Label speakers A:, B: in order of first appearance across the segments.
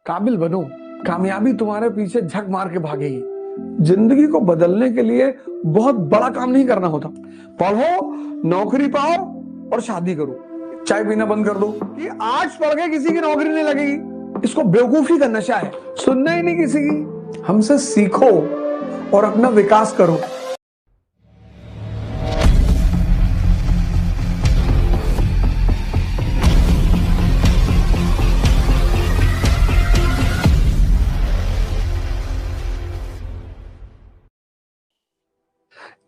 A: काबिल बनो, कामयाबी तुम्हारे पीछे झक मार के भागेगी। जिंदगी को बदलने के लिए बहुत बड़ा काम नहीं करना होता। पढ़ो, नौकरी पाओ और शादी करो। चाय पीना बंद कर दो कि आज पढ़ के किसी की नौकरी नहीं लगेगी। इसको बेवकूफी का नशा है, सुनना ही नहीं किसी की। हमसे सीखो और अपना विकास करो।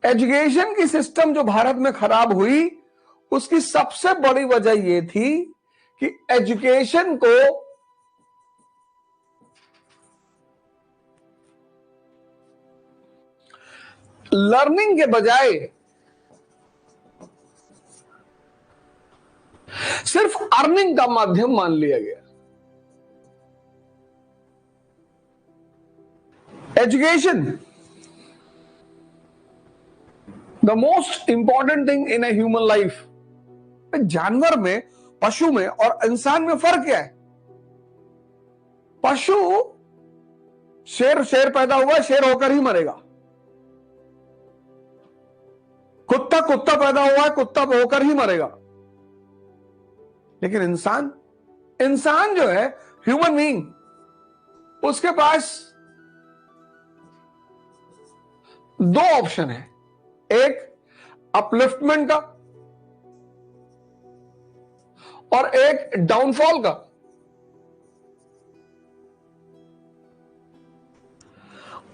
A: एजुकेशन की सिस्टम जो भारत में खराब हुई, उसकी सबसे बड़ी वजह यह थी कि एजुकेशन को लर्निंग के बजाय सिर्फ अर्निंग का माध्यम मान लिया गया। Education the most important thing in a human life. जानवर में, पशु में और इंसान में फर्क क्या है? पशु शेर पैदा हुआ, शेर होकर ही मरेगा। कुत्ता पैदा हुआ है, कुत्ता होकर ही मरेगा। लेकिन इंसान जो है, ह्यूमन बीइंग, उसके पास दो ऑप्शन है। एक अपलिफ्टमेंट का और एक डाउनफॉल का।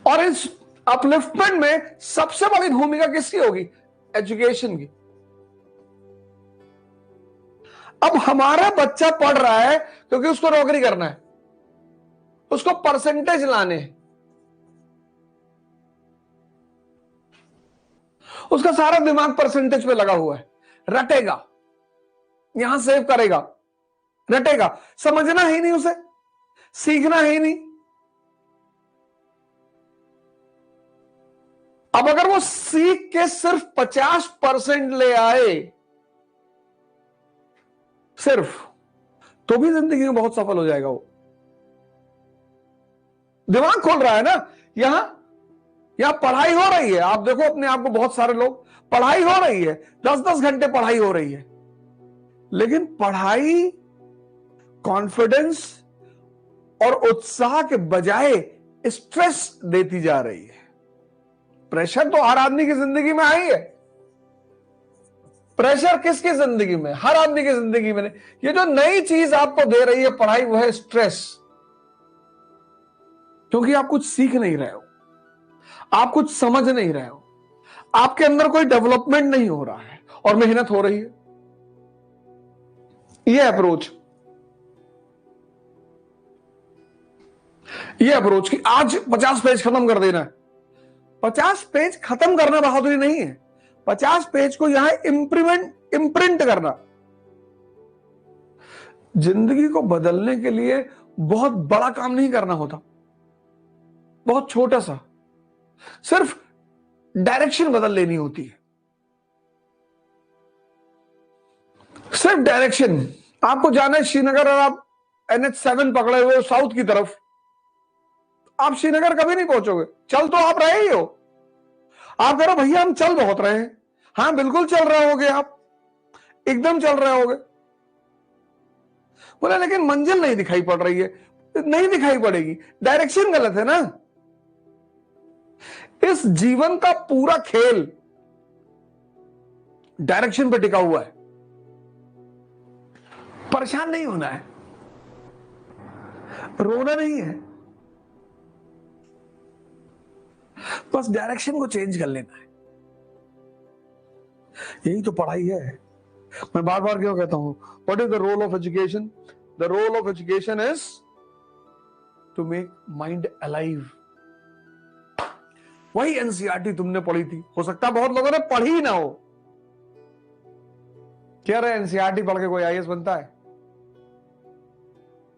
A: और इस अपलिफ्टमेंट में सबसे बड़ी भूमिका किसकी होगी? एजुकेशन की। अब हमारा बच्चा पढ़ रहा है क्योंकि उसको नौकरी करना है, उसको परसेंटेज लाने हैं, उसका सारा दिमाग परसेंटेज पे लगा हुआ है। रटेगा, यहां सेव करेगा, रटेगा। समझना ही नहीं उसे, सीखना ही नहीं। अब अगर वो सीख के सिर्फ 50% ले आए सिर्फ, तो भी जिंदगी में बहुत सफल हो जाएगा। वो दिमाग खोल रहा है ना। यहां पढ़ाई हो रही है, आप देखो अपने आप को, बहुत सारे लोग, पढ़ाई हो रही है, 10-10 घंटे पढ़ाई हो रही है, लेकिन पढ़ाई कॉन्फिडेंस और उत्साह के बजाय स्ट्रेस देती जा रही है। प्रेशर तो हर आदमी की जिंदगी में आई है। प्रेशर किसकी जिंदगी में? हर आदमी की जिंदगी में। ये जो नई चीज आपको दे रही है पढ़ाई, वो है स्ट्रेस। क्योंकि आप कुछ सीख नहीं रहे हो, आप कुछ समझ नहीं रहे हो, आपके अंदर कोई डेवलपमेंट नहीं हो रहा है और मेहनत हो रही है। ये अप्रोच कि आज 50 पेज खत्म कर देना है। 50 पेज खत्म करना बहादुरी नहीं है। 50 पेज को यहां इम्प्रिंट करना। जिंदगी को बदलने के लिए बहुत बड़ा काम नहीं करना होता, बहुत छोटा सा, सिर्फ डायरेक्शन बदल लेनी होती है। सिर्फ डायरेक्शन। आपको जाना है श्रीनगर और आप NH7 पकड़े हुए साउथ की तरफ, आप श्रीनगर कभी नहीं पहुंचोगे। चल तो आप रहे ही हो। आप कह रहे हो भैया हम चल बहुत रहे हैं। हाँ बिल्कुल चल रहे होगे, आप एकदम चल रहे होगे। बोला लेकिन मंजिल नहीं दिखाई पड़ रही है। नहीं दिखाई पड़ेगी, डायरेक्शन गलत है ना। इस जीवन का पूरा खेल डायरेक्शन पे टिका हुआ है। परेशान नहीं होना है, रोना नहीं है, बस डायरेक्शन को चेंज कर लेना है। यही तो पढ़ाई है। मैं बार बार क्यों कहता हूं, what is the role of education? The role of education is to make mind alive. वही NCERT तुमने पढ़ी थी, हो सकता है बहुत लोगों ने पढ़ी ना हो। क्या रहे NCERT पढ़ के कोई IAS बनता है?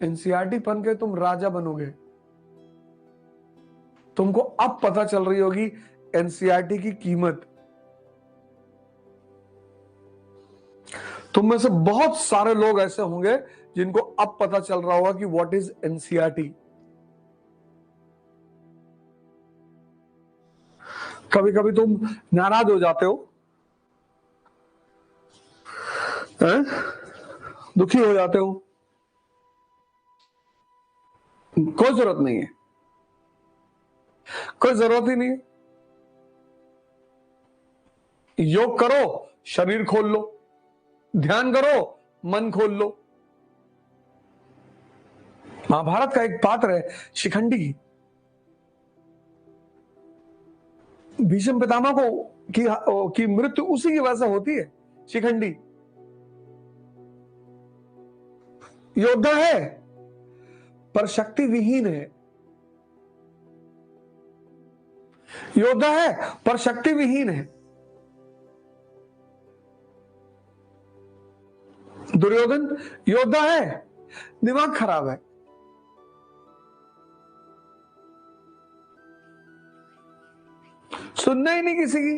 A: NCERT पढ़ के तुम राजा बनोगे। तुमको अब पता चल रही होगी NCERT की कीमत। तुम में से बहुत सारे लोग ऐसे होंगे जिनको अब पता चल रहा होगा कि व्हाट इज एनसीईआरटी। कभी कभी तुम नाराज हो जाते हो, हैं? दुखी हो जाते हो, कोई जरूरत नहीं है, कोई जरूरत ही नहीं है। योग करो, शरीर खोल लो, ध्यान करो, मन खोल लो। महाभारत का एक पात्र है शिखंडी। भीष्म पितामह की मृत्यु उसी की वजह से होती है। शिखंडी योद्धा है पर शक्ति विहीन है, योद्धा है पर शक्ति विहीन है। दुर्योधन योद्धा है, दिमाग खराब है। सुनना ही नहीं किसी की,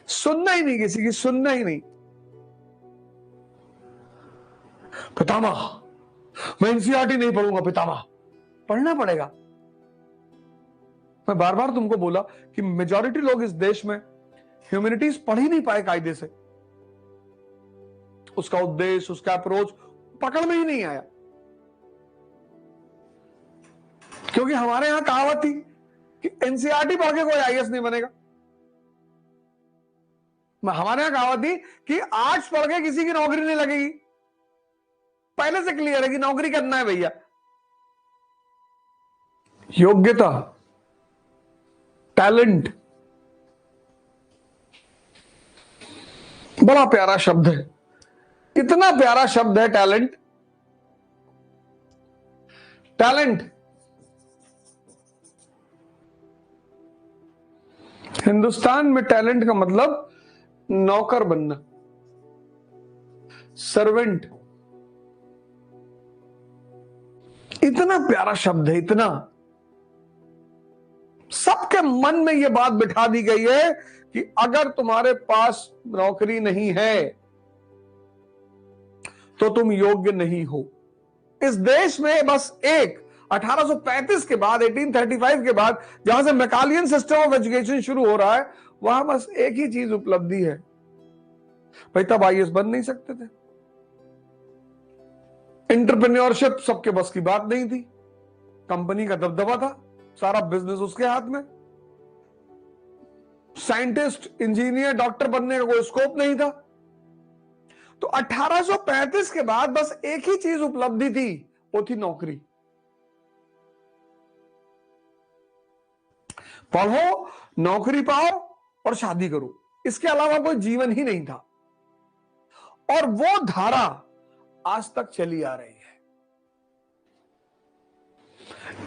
A: सुनना ही नहीं किसी की, सुनना ही नहीं। पितामह मैं एनसीईआरटी नहीं पढ़ूंगा, पितामह पढ़ना पड़ेगा। मैं बार बार तुमको बोला कि मेजॉरिटी लोग इस देश में ह्यूमैनिटीज पढ़ ही नहीं पाए कायदे से। उसका उद्देश्य, उसका अप्रोच पकड़ में ही नहीं आया। क्योंकि हमारे यहां कहावत थी कि एनसीईआरटी पढ़ के कोई आईएएस नहीं बनेगा। हमारे यहां कहावत थी कि आर्ट्स पढ़ के किसी की नौकरी नहीं लगेगी। पहले से क्लियर है कि नौकरी करना है भैया। योग्यता, टैलेंट बड़ा प्यारा शब्द है, इतना प्यारा शब्द है टैलेंट। टैलेंट हिंदुस्तान में टैलेंट का मतलब नौकर बनना, सर्वेंट। इतना प्यारा शब्द है, इतना। सबके मन में यह बात बिठा दी गई है कि अगर तुम्हारे पास नौकरी नहीं है तो तुम योग्य नहीं हो। इस देश में बस एक 1835 के बाद, 1835 के बाद जहां से मैकालियन सिस्टम ऑफ एजुकेशन शुरू हो रहा है, वहां बस एक ही चीज उपलब्धि है भाई। तब आईएएस बन नहीं सकते थे। एंटरप्रेन्योरशिप सबके बस की बात नहीं थी। कंपनी का दबदबा था, सारा बिजनेस उसके हाथ में। साइंटिस्ट, इंजीनियर, डॉक्टर बनने का कोई स्कोप नहीं था। तो 1835 के बाद बस एक ही चीज उपलब्धि थी, वो थी नौकरी। पढ़ो, नौकरी पाओ और शादी करो, इसके अलावा कोई जीवन ही नहीं था। और वो धारा आज तक चली आ रही है।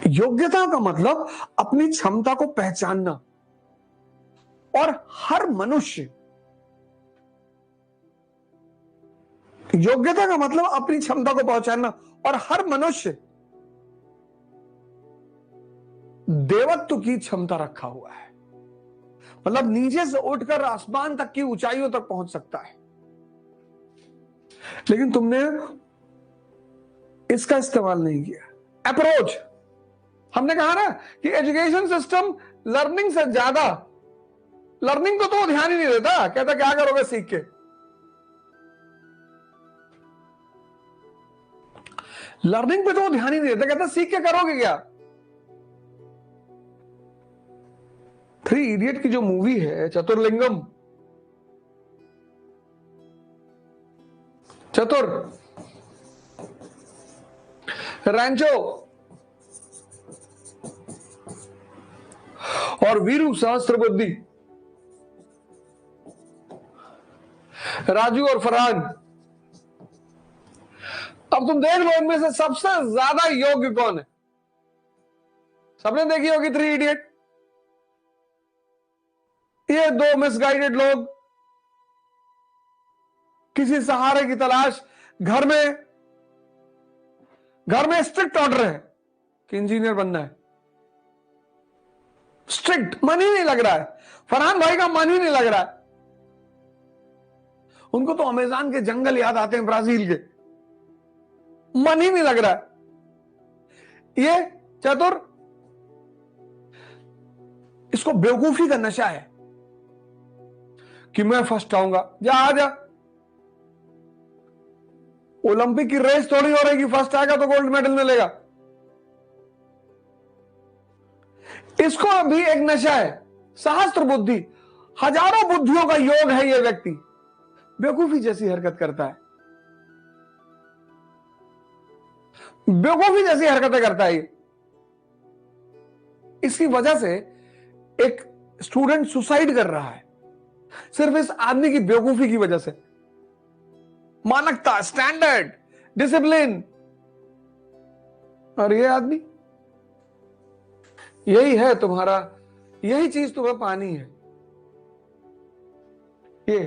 A: योग्यता का मतलब अपनी क्षमता को पहचानना, और हर मनुष्य, योग्यता का मतलब अपनी क्षमता को पहचानना, और हर मनुष्य देवत्व की क्षमता रखा हुआ है। मतलब नीचे से उठकर आसमान तक की ऊंचाइयों तक पहुंच सकता है। लेकिन तुमने इसका इस्तेमाल नहीं किया। अप्रोच, हमने कहा ना कि एजुकेशन सिस्टम लर्निंग से ज्यादा, लर्निंग को तो ध्यान ही नहीं देता। कहता क्या करोगे सीख के। लर्निंग पे तो ध्यान ही नहीं देता, कहता सीख के करोगे क्या। थ्री इडियट की जो मूवी है, चतुर्लिंगम, चतुर, रैंचो और वीरू सहस्त्र बुद्धि, राजू और फरहान। अब तुम देख लो इनमें से सबसे ज्यादा योग्य कौन है। सबने देखी होगी थ्री इडियट। ये दो मिसगाइडेड लोग, किसी सहारे की तलाश, घर में स्ट्रिक्ट ऑर्डर है कि इंजीनियर बनना है। स्ट्रिक्ट, मन ही नहीं लग रहा है। फरहान भाई का मन ही नहीं लग रहा है। उनको तो अमेज़न के जंगल याद आते हैं, ब्राजील के। मन ही नहीं लग रहा है। ये चतुर, इसको बेवकूफी का नशा है कि मैं फर्स्ट आऊंगा। जा आ जा, ओलंपिक की रेस थोड़ी हो रही कि फर्स्ट आएगा तो गोल्ड मेडल मिलेगा। इसको अभी एक नशा है, सहस्त्र बुद्धि, हजारों बुद्धियों का योग है। यह व्यक्ति बेवकूफी जैसी हरकत करता है, बेवकूफी जैसी हरकतें करता है। इसकी वजह से एक स्टूडेंट सुसाइड कर रहा है, सिर्फ इस आदमी की बेवकूफी की वजह से। मानकता, स्टैंडर्ड, डिसिप्लिन, और ये आदमी, यही है तुम्हारा, यही चीज तुम्हें पानी है। ये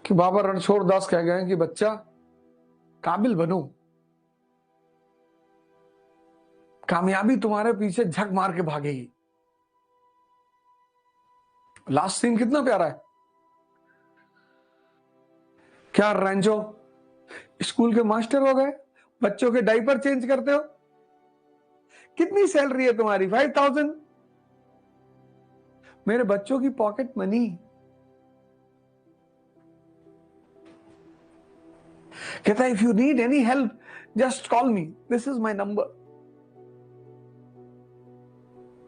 A: कि बाबा रणछोड़ दास कह गए कि बच्चा काबिल बनो, कामयाबी तुम्हारे पीछे झक मार के भागेगी। लास्ट सीन कितना प्यारा है। क्या रेंजो स्कूल के मास्टर हो गए, बच्चों के डायपर चेंज करते हो। कितनी सैलरी है तुम्हारी? 5000। मेरे बच्चों की पॉकेट मनी। कहता है if you need any help just call me, this is my number.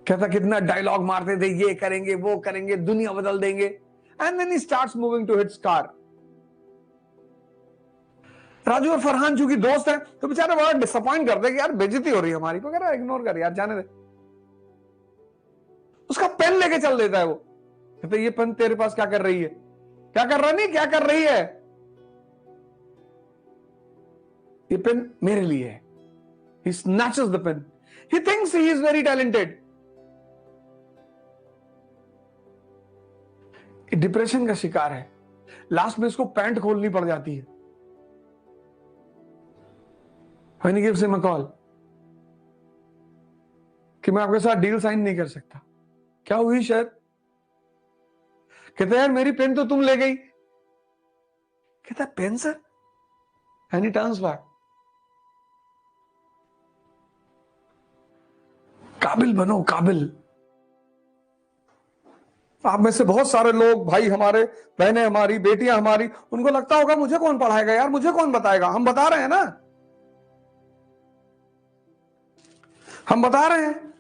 A: कहता कितना डायलॉग मारते थे, ये करेंगे वो करेंगे, दुनिया बदल देंगे। And then he starts moving to hits car. Raju और फरहान चूंकि दोस्त है तो बेचारे बड़ा डिसअपॉइंट करते कि यार बेइज्जती हो रही है हमारी, को कह रहा है इग्नोर कर यार, जाने दे। उसका पेन लेके चल देता है वो। कहते ये पेन तेरे पास क्या कर रही है? क्या कर रहा नहीं, क्या कर रही है? ये पेन मेरे लिए है। He snatches the pen. He thinks he is very talented. Depression का शिकार है, लास्ट में इसको पैंट खोलनी पड़ जाती है। When he gives him a call कि मैं आपके साथ डील साइन नहीं कर सकता। क्या हुई शायद? कहते यार मेरी पेन तो तुम ले गई। कहता pen sir? And he turns back. काबिल बनो, काबिल। आप में से बहुत सारे लोग, भाई हमारे, बहनें हमारी, बेटियां हमारी, उनको लगता होगा मुझे कौन पढ़ाएगा यार, मुझे कौन बताएगा। हम बता रहे हैं ना, हम बता रहे हैं।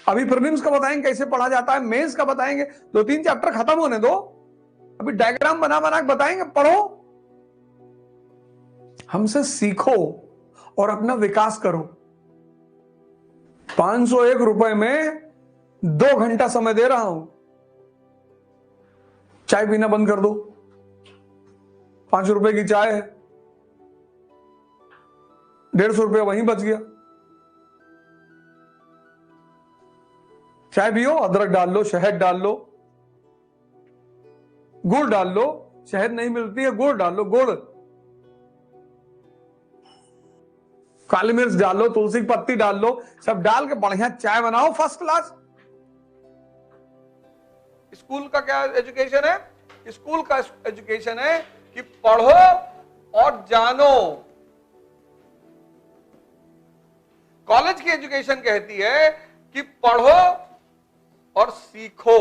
A: अभी प्रीलिम्स का बताएंगे कैसे पढ़ा जाता है, मेंस का बताएंगे, 2-3 चैप्टर खत्म होने दो, अभी डायग्राम बना बना के बताएंगे, पढ़ो, हमसे सीखो और अपना विकास करो। 501 रुपए में 2 घंटा समय दे रहा हूं, चाय पीना बंद कर दो। 5 रुपए की चाय है, 150 रुपया वहीं बच गया। चाय पियो, अदरक डाल लो, शहद डाल लो, गुड़ डाल लो, शहद नहीं मिलती है गुड़ डाल लो, गुड़, काली मिर्च डाल लो, तुलसी की पत्ती डाल लो, सब डाल के बढ़िया चाय बनाओ फर्स्ट क्लास। स्कूल का क्या एजुकेशन है? स्कूल का एजुकेशन है कि पढ़ो और जानो। कॉलेज की एजुकेशन कहती है कि पढ़ो और सीखो।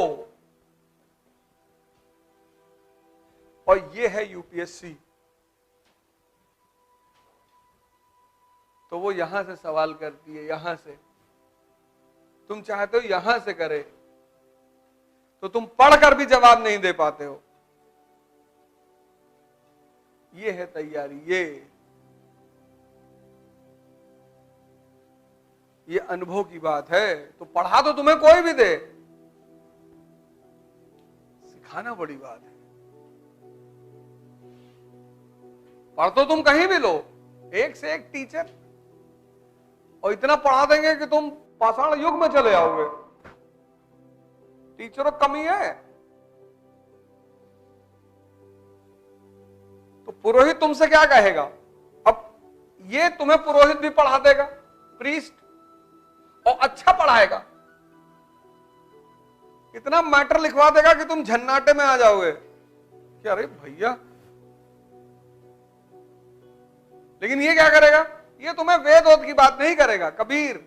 A: और ये है यूपीएससी। तो वो यहां से सवाल करती है, यहां से। तुम चाहते हो यहां से करे तो तुम पढ़कर भी जवाब नहीं दे पाते हो। ये है तैयारी, ये अनुभव की बात है। तो पढ़ा तो तुम्हें कोई भी दे, सिखाना बड़ी बात है। पढ़ तो तुम कहीं भी लो, एक से एक टीचर, और इतना पढ़ा देंगे कि तुम पाषाण युग में चले आओगे। टीचरों की कमी है तो पुरोहित तुमसे क्या कहेगा? अब ये तुम्हें पुरोहित भी पढ़ा देगा, प्रीस्ट, और अच्छा पढ़ाएगा, इतना मैटर लिखवा देगा कि तुम झन्नाटे में आ जाओगे कि अरे भैया
B: लेकिन ये क्या करेगा, ये तुम्हें वेद वोद की बात नहीं करेगा। कबीर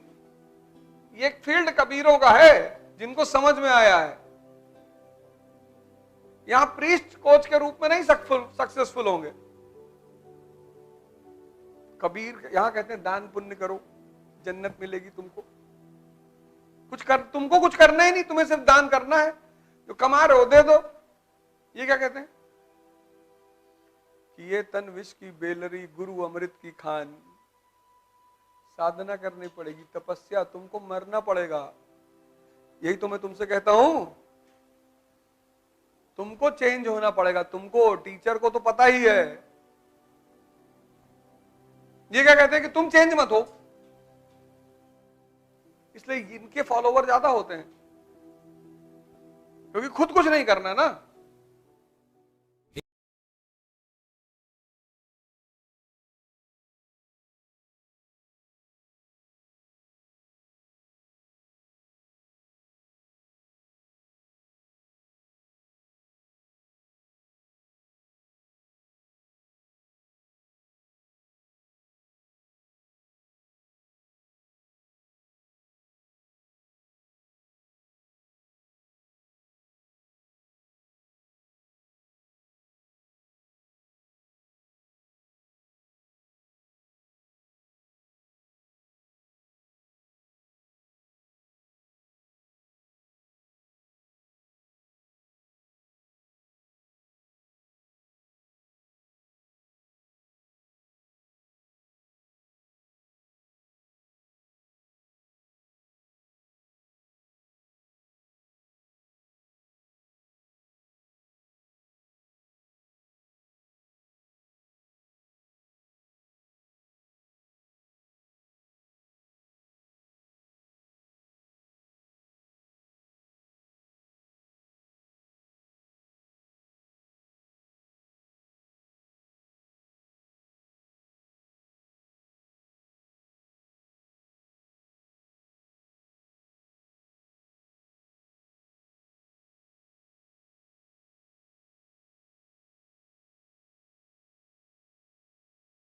B: ये एक फील्ड कबीरों का है जिनको समझ में आया है। यहां प्रीस्ट कोच के रूप में नहीं सक्सेसफुल होंगे। कबीर यहां कहते हैं दान पुण्य करो, जन्नत मिलेगी तुमको। तुमको कुछ करना ही नहीं, तुम्हें सिर्फ दान करना है, जो कमा रहे हो दे दो। ये क्या कहते हैं कि ये तन विष की बेलरी, गुरु अमृत की खान। साधना करनी पड़ेगी, तपस्या, तुमको मरना पड़ेगा। यही तो मैं तुमसे कहता हूं, तुमको चेंज होना पड़ेगा। तुमको, टीचर को तो पता ही है। ये क्या कहते हैं कि तुम चेंज मत हो, इसलिए इनके फॉलोवर ज्यादा होते हैं, क्योंकि खुद कुछ नहीं करना ना।